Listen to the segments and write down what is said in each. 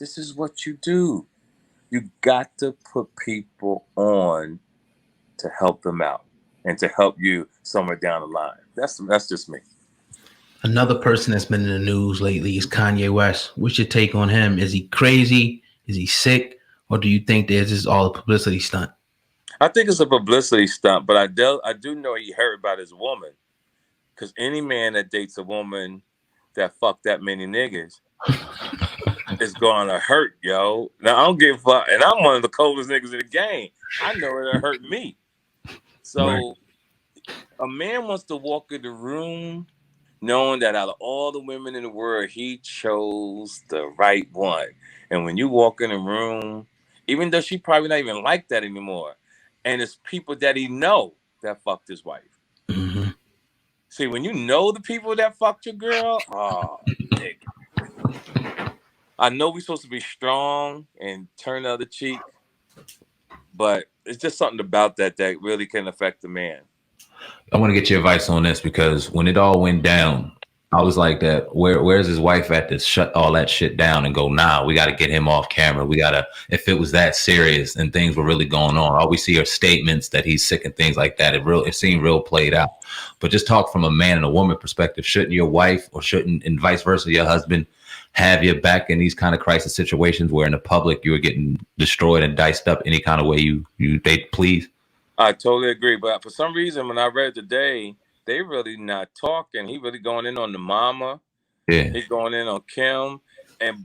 this is what you do. You got to put people on to help them out and to help you somewhere down the line. That's just me. Another person that's been in the news lately is Kanye West. What's your take on him? Is he crazy? Is he sick? Or do you think this is all a publicity stunt? I think it's a publicity stunt, but I do know he hurt about his woman. Because any man that dates a woman that fucked that many niggas is gonna hurt, yo. Now I don't give a fuck, and I'm one of the coldest niggas in the game. I know it'll hurt me. So Right. a man wants to walk in the room knowing that out of all the women in the world, he chose the right one. And when you walk in the room, even though she probably not even like that anymore, and it's people that he know that fucked his wife. Mm-hmm. See, when you know the people that fucked your girl, oh, nigga. I know we're supposed to be strong and turn the other cheek, but it's just something about that really can affect the man. I want to get your advice on this because when it all went down, I was like that. Where's his wife at to shut all that shit down and go, nah, we got to get him off camera. We got to, if it was that serious and things were really going on, all we see are statements that he's sick and things like that. It seemed real played out. But just talk from a man and a woman perspective. Shouldn't your wife or shouldn't, and vice versa, your husband have your back in these kind of crisis situations where in the public you are getting destroyed and diced up any kind of way they please? I totally agree. But for some reason, when I read today, they really not talking. He really going in on the mama. Yeah. He's going in on Kim.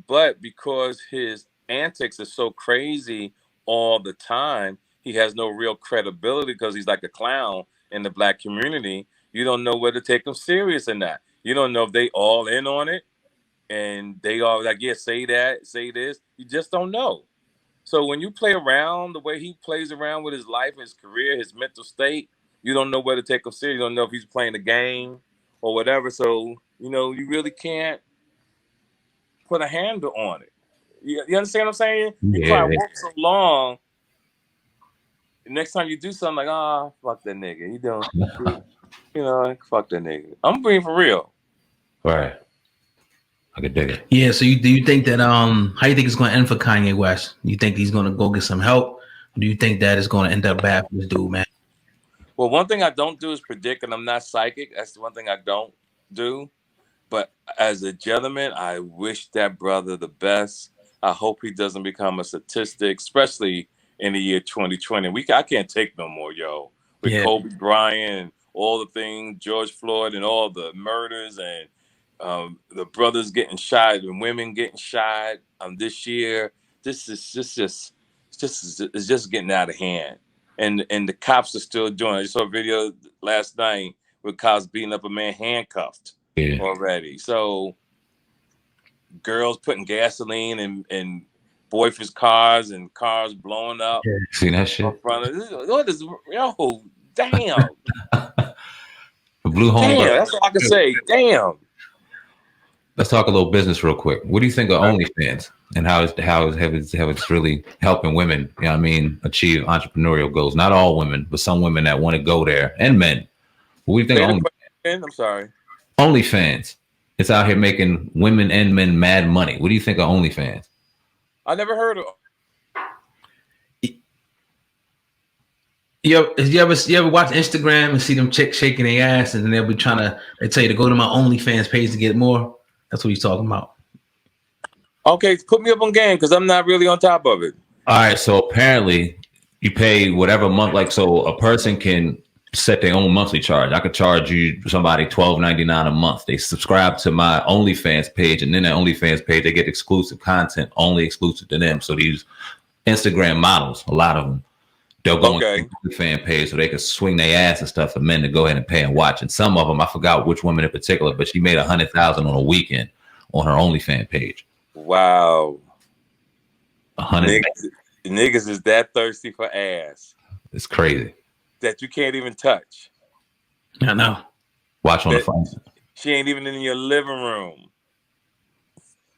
But because his antics are so crazy all the time, he has no real credibility because he's like a clown in the black community. You don't know whether to take him serious or not. You don't know if they all in on it and they all like, yeah, say that, say this. You just don't know. So when you play around the way he plays around with his life, his career, his mental state, you don't know whether to take him serious. You don't know if he's playing a game or whatever. So, you really can't put a handle on it. You understand what I'm saying? You probably work so long. The next time you do something like, fuck that nigga. Fuck that nigga. I'm being for real. Right. I could dig it. Yeah. So do you think that how do you think it's going to end for Kanye West? You think he's going to go get some help? Or do you think that it's going to end up bad for this dude, man? Well, one thing I don't do is predict, and I'm not psychic. That's the one thing I don't do. But as a gentleman, I wish that brother the best. I hope he doesn't become a statistic, especially in the year 2020. I can't take no more, yo. With Kobe Bryant and all the things, George Floyd and all the murders and the brothers getting shot and women getting shot this year. This is just getting out of hand. And the cops are still doing it. I saw a video last night with cops beating up a man handcuffed already. So girls putting gasoline in boyfriends' cars and cars blowing up. Yeah. Seen that shit? Yo, damn. Blue home. Damn, that's all I can say. Damn. Let's talk a little business real quick. What do you think of OnlyFans and how it's really helping women, achieve entrepreneurial goals? Not all women, but some women that want to go there, and men. What do you think of OnlyFans? I'm sorry. OnlyFans. It's out here making women and men mad money. What do you think of OnlyFans? I never heard of. You ever watch Instagram and see them chicks shaking their ass and then they tell you to go to my OnlyFans page to get more? That's what he's talking about. Okay, put me up on game because I'm not really on top of it. All right, so apparently you pay whatever month, so a person can set their own monthly charge. I could charge somebody $12.99 a month. They subscribe to my OnlyFans page, and then that OnlyFans page, they get exclusive content, only exclusive to them. So these Instagram models, a lot of them, they'll go on the fan page so they can swing their ass and stuff for men to go ahead and pay and watch. And some of them, I forgot which woman in particular, but she made $100,000 on a weekend on her OnlyFans page. Wow. 100. Niggas is that thirsty for ass. It's crazy. That you can't even touch. I know. Watch on the phone. She ain't even in your living room.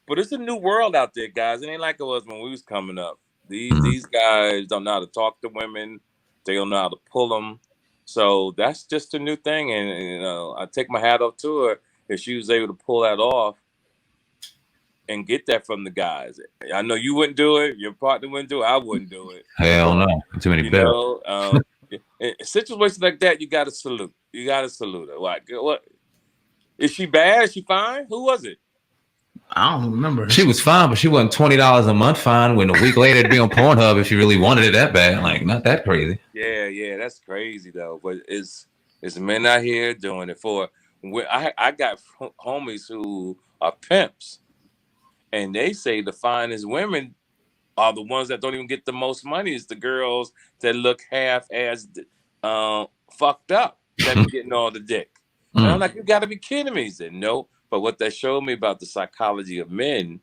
But it's a new world out there, guys. It ain't like it was when we was coming up. These guys don't know how to talk to women. They don't know how to pull them. So that's just a new thing. And, I take my hat off to her if she was able to pull that off. and get that from the guys. I know you wouldn't do it. Your partner wouldn't do it. I wouldn't do it. Hell no, too many You bills. know, in situations like that, you got to salute. You got to salute her. Like, what? Is she bad? Is she fine? Who was it? I don't remember. She was fine, but she wasn't $20 a month fine when a week later to be on Pornhub if she really wanted it that bad. Like, not that crazy. Yeah, that's crazy though. But it's men out here doing it for. I got homies who are pimps, and they say the finest women are the ones that don't even get the most money. It's the girls that look half-ass fucked up that be getting all the dick. And I'm like, you got to be kidding me. He said, no. But what that showed me about the psychology of men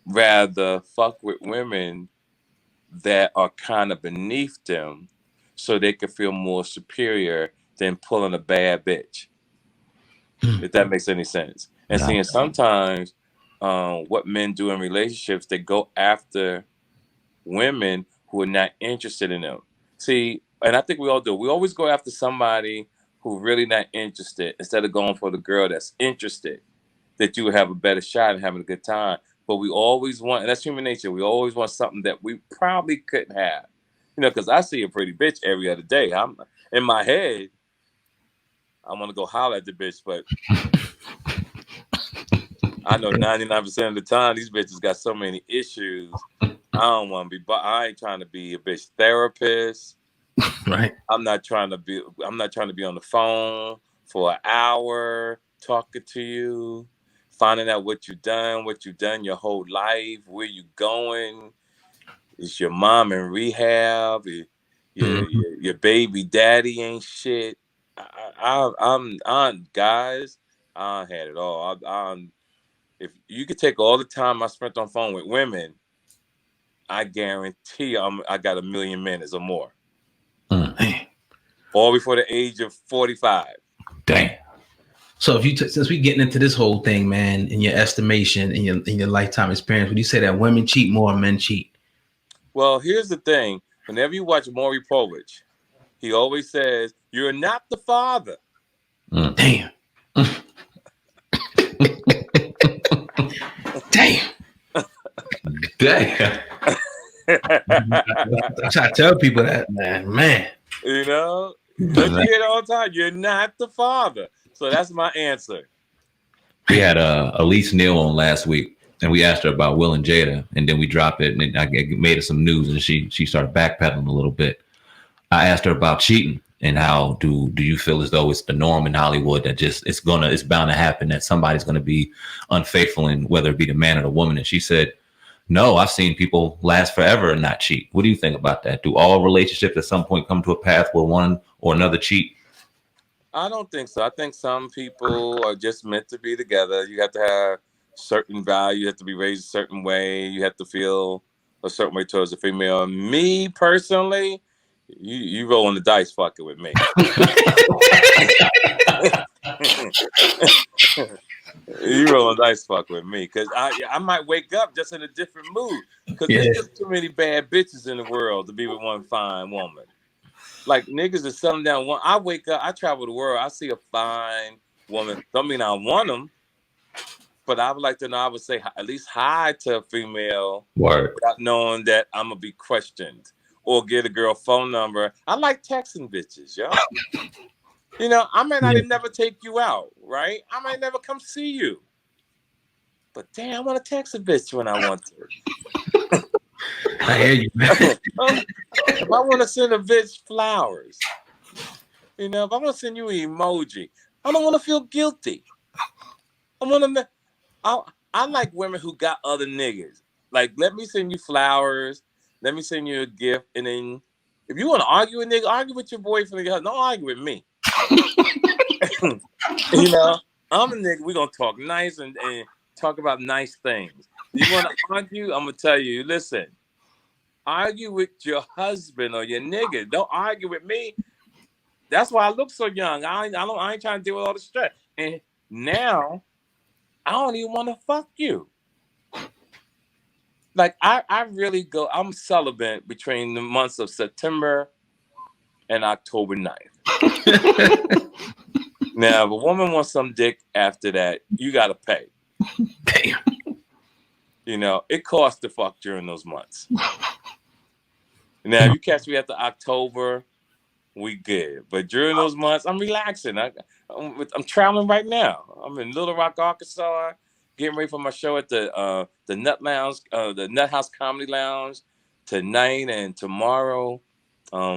rather fuck with women that are kind of beneath them so they can feel more superior than pulling a bad bitch. If that makes any sense. And seeing sometimes what men do in relationships, they go after women who are not interested in them. See, and I think we all do. We always go after somebody who really not interested instead of going for the girl that's interested, that you would have a better shot at having a good time. But we always want, and that's human nature, we always want something that we probably couldn't have. You know, because I see a pretty bitch every other day. I'm in my head, I want to go holler at the bitch, but I know 99% of the time these bitches got so many issues. I don't want to be, but I ain't trying to be a bitch therapist. Right. I'm not trying to be on the phone for an hour talking to you, finding out what you done your whole life, where you going. Is your mom in rehab? Your baby daddy ain't shit. I'm guys, I had it all. If you could take all the time I spent on phone with women, I guarantee I got 1 million minutes or more. All before the age of 45. Damn. So if you since we getting into this whole thing, man, in your estimation, in your lifetime experience, would you say that women cheat more or men cheat? Well, here's the thing. Whenever you watch Maury Povich, he always says, "You're not the father." Damn. Damn. Damn. I try to tell people that, man. You know, don't you hear it all the time? You're not the father. So that's my answer. We had Elise Neal on last week, and we asked her about Will and Jada, and then we dropped it, and I made her some news, and she started backpedaling a little bit. I asked her about cheating and how do you feel as though it's the norm in Hollywood that just it's bound to happen, that somebody's gonna be unfaithful, and whether it be the man or the woman. And she said, no, I've seen people last forever and not cheat. What do you think about that? Do all relationships at some point come to a path where one or another cheat? I don't think so. I think some people are just meant to be together. You have to have certain value. You have to be raised a certain way. You have to feel a certain way towards a female. Me personally, you rolling the dice fucking with me. You rolling the dice fucking with me because I might wake up just in a different mood because there's just too many bad bitches in the world to be with one fine woman. Like niggas are selling down one. I wake up, I travel the world, I see a fine woman. Don't mean I want them, but I would like to know. I would say at least hi to a female without knowing that I'm gonna be questioned, or get a girl phone number. I like texting bitches, yo. You know, I might not never take you out, right? I might never come see you, but damn, I want to text a bitch when I want to. I hear you, man. If I want to send a bitch flowers, you know, if I want to send you an emoji, I don't want to feel guilty. I like women who got other niggas. Like, let me send you flowers. Let me send you a gift. And then if you want to argue with nigga, argue with your boyfriend. Don't argue with me. You know, I'm a nigga. We're going to talk nice and talk about nice things. You want to argue? I'm going to tell you, listen, argue with your husband or your nigga. Don't argue with me. That's why I look so young. I ain't trying to deal with all the stress. And now I don't even want to fuck you. Like I really go. I'm celibate between the months of September and October 9th. Now, if a woman wants some dick after that, you gotta pay. Damn. You know, it costs to fuck during those months. Now, if you catch me at the October, we good. But during those months, I'm relaxing. I'm traveling right now. I'm in Little Rock, Arkansas, getting ready for my show at the Nut Lounge, the Nut House Comedy Lounge tonight and tomorrow.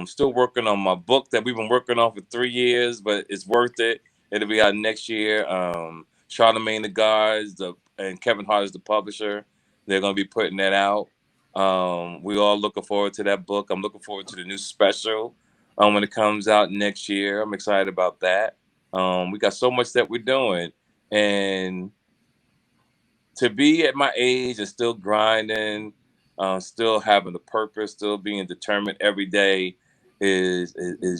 Still working on my book that we've been working on for 3 years, but it's worth it. It'll be out next year. Charlamagne the Guards and Kevin Hart is the publisher. They're going to be putting that out. We all looking forward to that book. I'm looking forward to the new special when it comes out next year. I'm excited about that. We got so much that we're doing. And to be at my age and still grinding, still having a purpose, still being determined every day is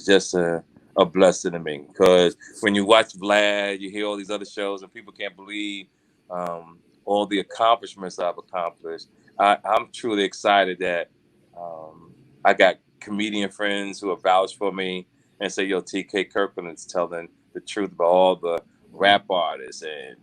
just a blessing to me. Because when you watch Vlad, you hear all these other shows, and people can't believe all the accomplishments I've accomplished. I'm truly excited that I got comedian friends who have vouched for me and say, "Yo, TK Kirkland is telling the truth about all the rap artists and